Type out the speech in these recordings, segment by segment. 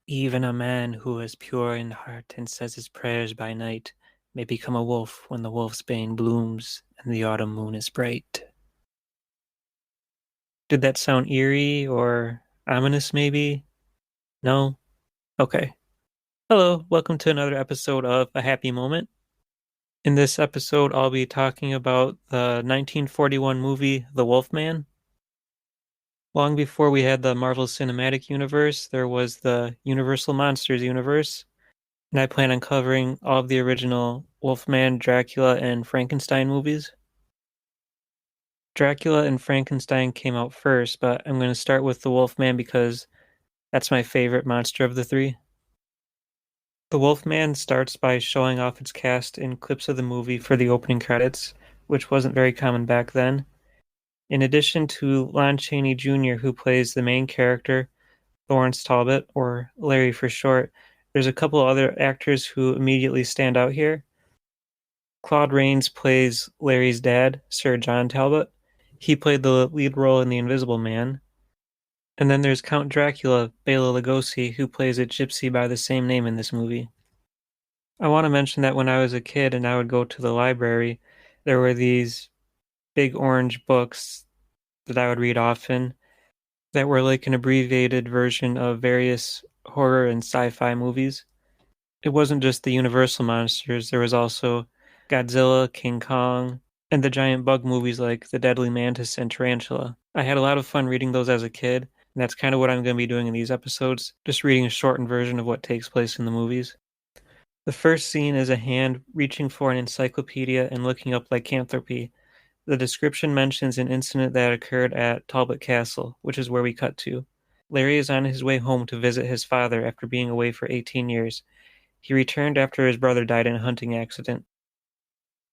Even a man who is pure in heart and says his prayers by night may become a wolf when the wolfsbane blooms and the autumn moon is bright. Did that sound eerie or ominous, maybe? No? Okay. Hello, welcome to another episode of A Happy Moment. In this episode, I'll be talking about the 1941 movie The Wolfman. Long before we had the Marvel Cinematic Universe, there was the Universal Monsters universe, and I plan on covering all of the original Wolfman, Dracula, and Frankenstein movies. Dracula and Frankenstein came out first, but I'm going to start with the Wolfman because that's my favorite monster of the three. The Wolfman starts by showing off its cast in clips of the movie for the opening credits, which wasn't very common back then. In addition to Lon Chaney Jr., who plays the main character, Lawrence Talbot, or Larry for short, there's a couple other actors who immediately stand out here. Claude Rains plays Larry's dad, Sir John Talbot. He played the lead role in The Invisible Man. And then there's Count Dracula, Bela Lugosi, who plays a gypsy by the same name in this movie. I want to mention that when I was a kid and I would go to the library, there were these big orange books that I would read often that were like an abbreviated version of various horror and sci-fi movies. It wasn't just the Universal monsters, there was also Godzilla, King Kong, and the giant bug movies like The Deadly Mantis and Tarantula. I had a lot of fun reading those as a kid, and that's kind of what I'm going to be doing in these episodes, just reading a shortened version of what takes place in the movies. The first scene is a hand reaching for an encyclopedia and looking up lycanthropy. The description mentions an incident that occurred at Talbot Castle, which is where we cut to. Larry is on his way home to visit his father after being away for 18 years. He returned after his brother died in a hunting accident.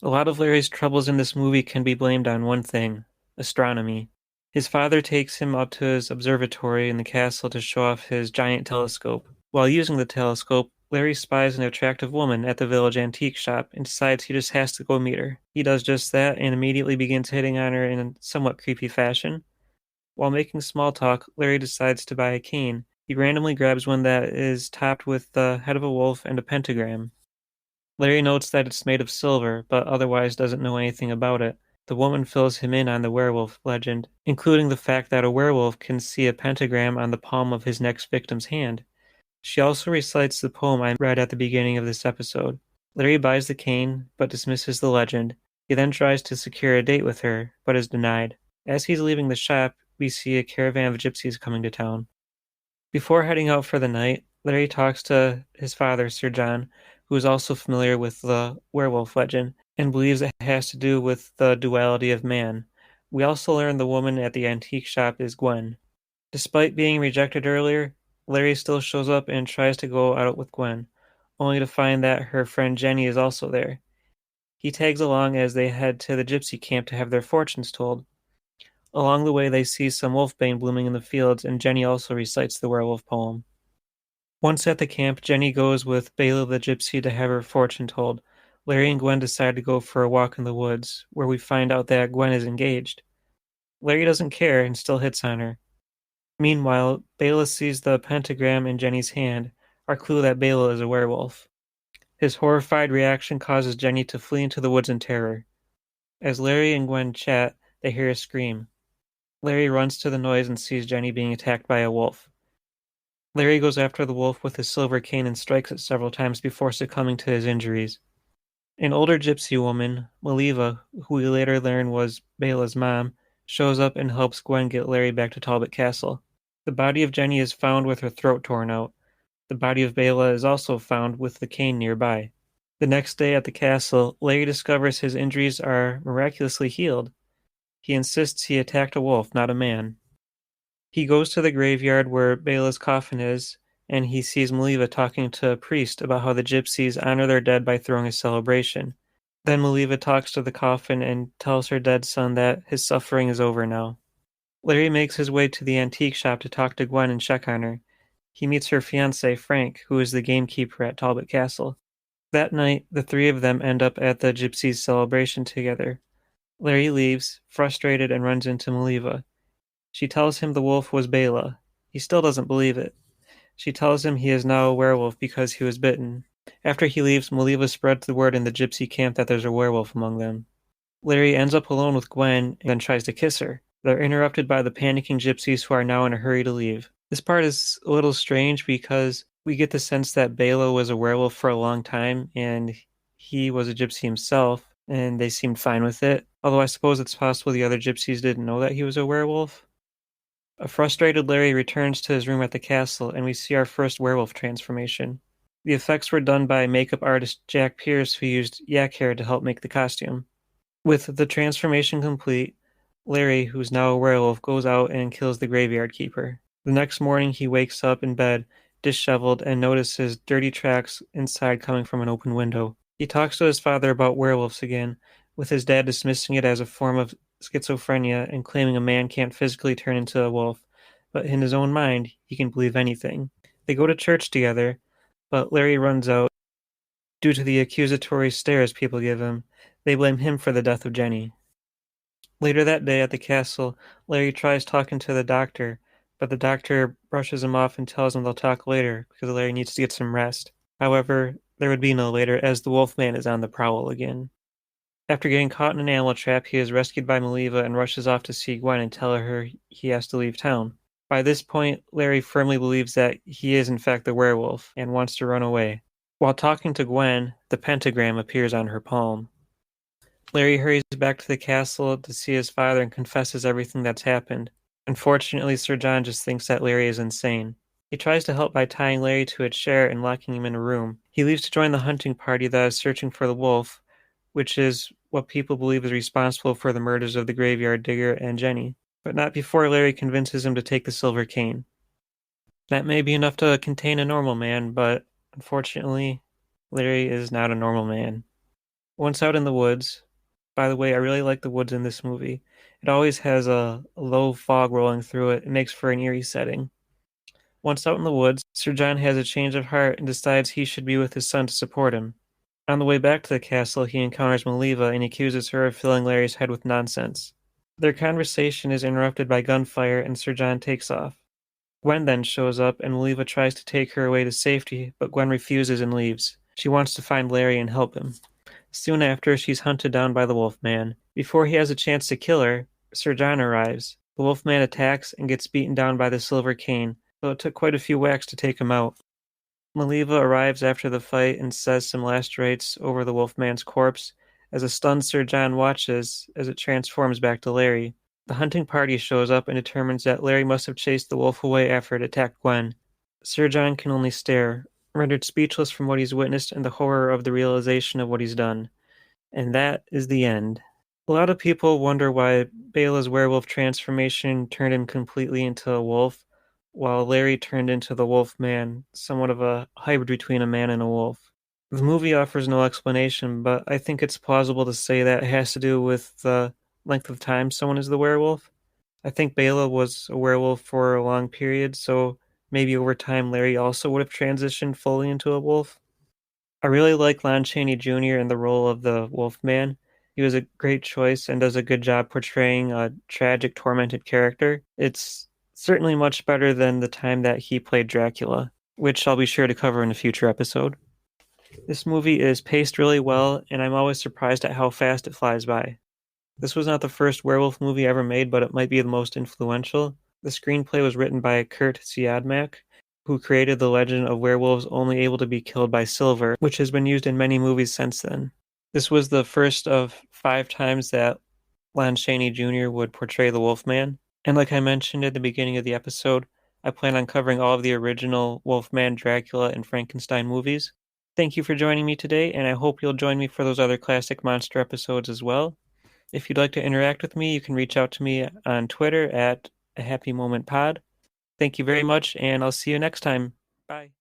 A lot of Larry's troubles in this movie can be blamed on one thing: astronomy. His father takes him up to his observatory in the castle to show off his giant telescope. While using the telescope, Larry spies an attractive woman at the village antique shop and decides he just has to go meet her. He does just that and immediately begins hitting on her in a somewhat creepy fashion. While making small talk, Larry decides to buy a cane. He randomly grabs one that is topped with the head of a wolf and a pentagram. Larry notes that it's made of silver, but otherwise doesn't know anything about it. The woman fills him in on the werewolf legend, including the fact that a werewolf can see a pentagram on the palm of his next victim's hand. She also recites the poem I read at the beginning of this episode. Larry buys the cane, but dismisses the legend. He then tries to secure a date with her, but is denied. As he's leaving the shop, we see a caravan of gypsies coming to town. Before heading out for the night, Larry talks to his father, Sir John, who is also familiar with the werewolf legend, and believes it has to do with the duality of man. We also learn the woman at the antique shop is Gwen. Despite being rejected earlier, Larry still shows up and tries to go out with Gwen, only to find that her friend Jenny is also there. He tags along as they head to the gypsy camp to have their fortunes told. Along the way, they see some wolfbane blooming in the fields, and Jenny also recites the werewolf poem. Once at the camp, Jenny goes with Bela the gypsy to have her fortune told. Larry and Gwen decide to go for a walk in the woods, where we find out that Gwen is engaged. Larry doesn't care and still hits on her. Meanwhile, Bela sees the pentagram in Jenny's hand, our clue that Bela is a werewolf. His horrified reaction causes Jenny to flee into the woods in terror. As Larry and Gwen chat, they hear a scream. Larry runs to the noise and sees Jenny being attacked by a wolf. Larry goes after the wolf with his silver cane and strikes it several times before succumbing to his injuries. An older gypsy woman, Maliva, who we later learn was Bela's mom, shows up and helps Gwen get Larry back to Talbot Castle. The body of Jenny is found with her throat torn out. The body of Bela is also found with the cane nearby. The next day at the castle, Larry discovers his injuries are miraculously healed. He insists he attacked a wolf, not a man. He goes to the graveyard where Bela's coffin is, and he sees Maliva talking to a priest about how the gypsies honor their dead by throwing a celebration. Then Maliva talks to the coffin and tells her dead son that his suffering is over now. Larry makes his way to the antique shop to talk to Gwen and check on her. He meets her fiancé, Frank, who is the gamekeeper at Talbot Castle. That night, the three of them end up at the gypsies' celebration together. Larry leaves, frustrated, and runs into Maliva. She tells him the wolf was Bela. He still doesn't believe it. She tells him he is now a werewolf because he was bitten. After he leaves, Maliva spreads the word in the gypsy camp that there's a werewolf among them. Larry ends up alone with Gwen and then tries to kiss her. They're interrupted by the panicking gypsies who are now in a hurry to leave. This part is a little strange because we get the sense that Bela was a werewolf for a long time and he was a gypsy himself, and they seemed fine with it. Although I suppose it's possible the other gypsies didn't know that he was a werewolf. A frustrated Larry returns to his room at the castle, and we see our first werewolf transformation. The effects were done by makeup artist Jack Pierce, who used yak hair to help make the costume. With the transformation complete, Larry, who's now a werewolf, goes out and kills the graveyard keeper. The next morning, he wakes up in bed, disheveled, and notices dirty tracks inside coming from an open window. He talks to his father about werewolves again, with his dad dismissing it as a form of schizophrenia and claiming a man can't physically turn into a wolf, but in his own mind, he can believe anything. They go to church together, but Larry runs out due to the accusatory stares people give him. They blame him for the death of Jenny. Later that day at the castle, Larry tries talking to the doctor, but the doctor brushes him off and tells him they'll talk later because Larry needs to get some rest. However, there would be no later as the Wolfman is on the prowl again. After getting caught in an animal trap, he is rescued by Maliva and rushes off to see Gwen and tell her he has to leave town. By this point, Larry firmly believes that he is in fact the werewolf and wants to run away. While talking to Gwen, the pentagram appears on her palm. Larry hurries back to the castle to see his father and confesses everything that's happened. Unfortunately, Sir John just thinks that Larry is insane. He tries to help by tying Larry to a chair and locking him in a room. He leaves to join the hunting party that is searching for the wolf, which is what people believe is responsible for the murders of the graveyard digger and Jenny, but not before Larry convinces him to take the silver cane. That may be enough to contain a normal man, but unfortunately, Larry is not a normal man. Once out in the woods, by the way, I really like the woods in this movie. It always has a low fog rolling through it. It makes for an eerie setting. Once out in the woods, Sir John has a change of heart and decides he should be with his son to support him. On the way back to the castle, he encounters Maliva and accuses her of filling Larry's head with nonsense. Their conversation is interrupted by gunfire and Sir John takes off. Gwen then shows up and Maliva tries to take her away to safety, but Gwen refuses and leaves. She wants to find Larry and help him. Soon after, she's hunted down by the Wolfman. Before he has a chance to kill her, Sir John arrives. The Wolfman attacks and gets beaten down by the silver cane, though it took quite a few whacks to take him out. Maliva arrives after the fight and says some last rites over the Wolfman's corpse, as a stunned Sir John watches as it transforms back to Larry. The hunting party shows up and determines that Larry must have chased the wolf away after it attacked Gwen. Sir John can only stare, rendered speechless from what he's witnessed and the horror of the realization of what he's done. And that is the end. A lot of people wonder why Bela's werewolf transformation turned him completely into a wolf, while Larry turned into the Wolfman, somewhat of a hybrid between a man and a wolf. The movie offers no explanation, but I think it's plausible to say that it has to do with the length of time someone is the werewolf. I think Bela was a werewolf for a long period, so maybe over time Larry also would have transitioned fully into a wolf. I really like Lon Chaney Jr. in the role of the Wolfman. He was a great choice and does a good job portraying a tragic, tormented character. It's certainly much better than the time that he played Dracula, which I'll be sure to cover in a future episode. This movie is paced really well, and I'm always surprised at how fast it flies by. This was not the first werewolf movie ever made, but it might be the most influential. The screenplay was written by Kurt Siodmak, who created the legend of werewolves only able to be killed by silver, which has been used in many movies since then. This was the first of 5 times that Lon Chaney Jr. would portray the Wolfman. And like I mentioned at the beginning of the episode, I plan on covering all of the original Wolfman, Dracula, and Frankenstein movies. Thank you for joining me today, and I hope you'll join me for those other classic monster episodes as well. If you'd like to interact with me, you can reach out to me on Twitter at A Happy Moment Pod. Thank you very much, and I'll see you next time. Bye.